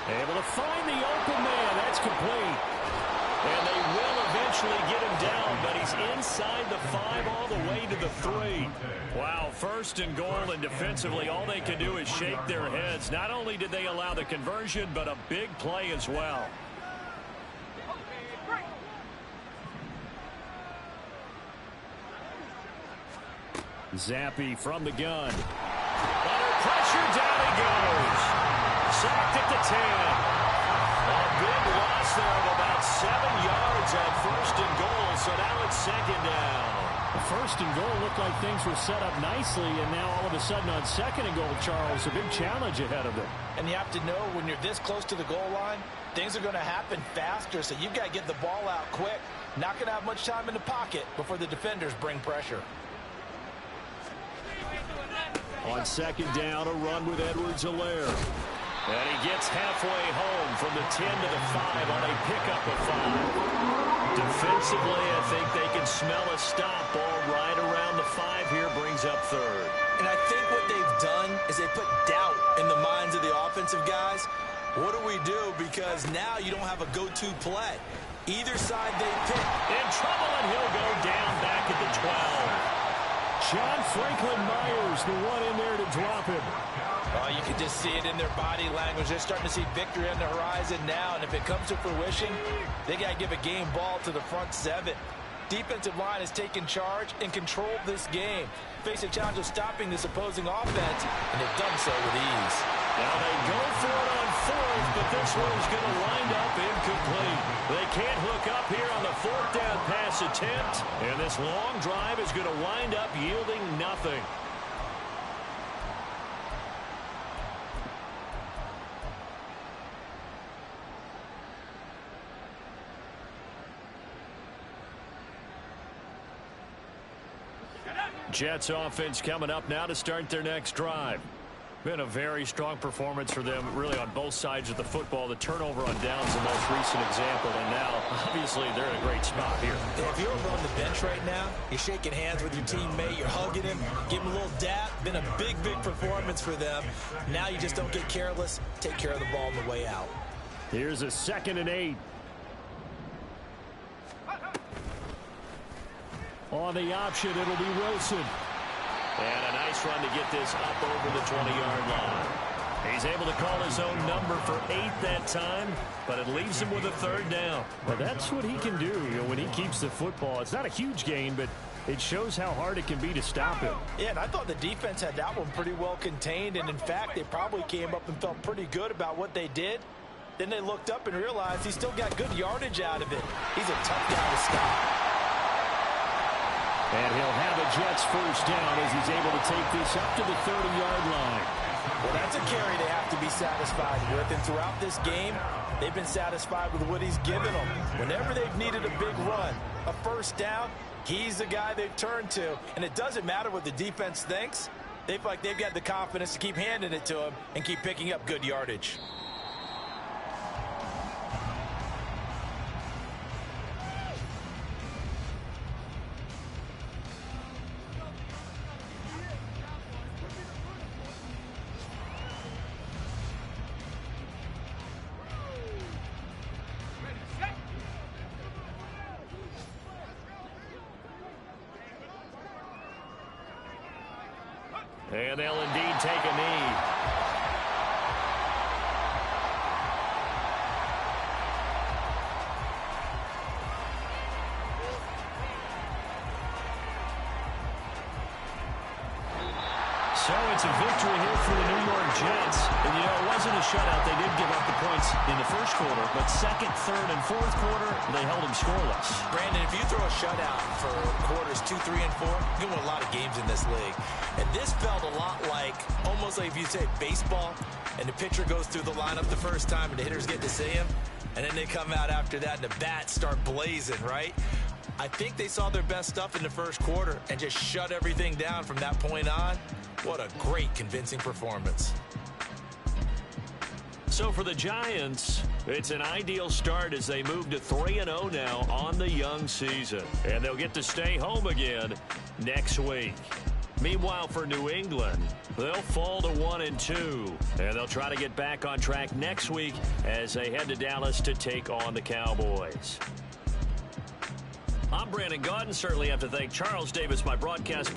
Able to find the open man. That's complete. And they will eventually get him down, but he's inside the 5 all the way to the 3. Wow, 1st and goal, and defensively all they can do is shake their heads. Not only did they allow the conversion, but a big play as well. Zampi from the gun. Under pressure, down he goes. Sacked at the 10. A big loss there of about 7 yards on 1st and goal, so now it's 2nd down. The 1st and goal looked like things were set up nicely, and now all of a sudden on 2nd and goal, Charles, a big challenge ahead of them. And you have to know when you're this close to the goal line, things are going to happen faster, so you've got to get the ball out quick. Not going to have much time in the pocket before the defenders bring pressure. On 2nd down, a run with Edwards-Helaire. And he gets halfway home from the 10 to the 5 on a pickup of 5. Defensively, I think they can smell a stop. Ball right around the 5 here, brings up third. And I think what they've done is they put doubt in the minds of the offensive guys. What do we do? Because now you don't have a go-to play. Either side they pick. In trouble, and he'll go down back at the 12. John Franklin Myers, the one in there to drop him. Oh, you can just see it in their body language. They're starting to see victory on the horizon now, and if it comes to fruition, they got to give a game ball to the front 7. Defensive line has taken charge and controlled this game. Face a challenge of stopping this opposing offense, and they've done so with ease. Now they go for it on 4th, but this one is going to wind up incomplete. They can't hook up here on the 4th down pass attempt, and this long drive is going to wind up yielding nothing. Jets offense coming up now to start their next drive. Been a very strong performance for them, really, on both sides of the football. The turnover on downs, the most recent example, and now, obviously, they're in a great spot here. If you're over on the bench right now, you're shaking hands with your teammate, you're hugging him, give him a little dap. Been a big, big performance for them. Now you just don't get careless. Take care of the ball on the way out. Here's a 2nd and 8. On the option, it'll be Wilson. And a nice run to get this up over the 20-yard line. He's able to call his own number for 8 that time, but it leaves him with a 3rd down. But that's what he can do, when he keeps the football. It's not a huge gain, but it shows how hard it can be to stop him. Yeah, and I thought the defense had that one pretty well contained, and in fact, they probably came up and felt pretty good about what they did. Then they looked up and realized he still got good yardage out of it. He's a tough guy to stop. And he'll have a Jets 1st down as he's able to take this up to the 30-yard line. Well, that's a carry they have to be satisfied with. And throughout this game, they've been satisfied with what he's given them. Whenever they've needed a big run, a 1st down, he's the guy they've turned to. And it doesn't matter what the defense thinks. They feel like they've got the confidence to keep handing it to him and keep picking up good yardage. And they'll indeed take a knee. So it's a victory here for the New York Jets. And, it wasn't a shutout. They did give up the points in the 1st quarter, but 2nd, 3rd, and 4th quarter, they held them scoreless. Brandon, if you throw a shutout for quarters 2, 3, and 4, you can win a lot of games in this league. And this felt a lot like, almost like if you say baseball, and the pitcher goes through the lineup the first time, and the hitters get to see him, and then they come out after that, and the bats start blazing, right? I think they saw their best stuff in the 1st quarter and just shut everything down from that point on. What a great, convincing performance. So for the Giants, it's an ideal start as they move to 3-0 now on the young season. And they'll get to stay home again next week. Meanwhile, for New England, they'll fall to 1-2. And they'll try to get back on track next week as they head to Dallas to take on the Cowboys. I'm Brandon Gaudin. Certainly have to thank Charles Davis, my broadcast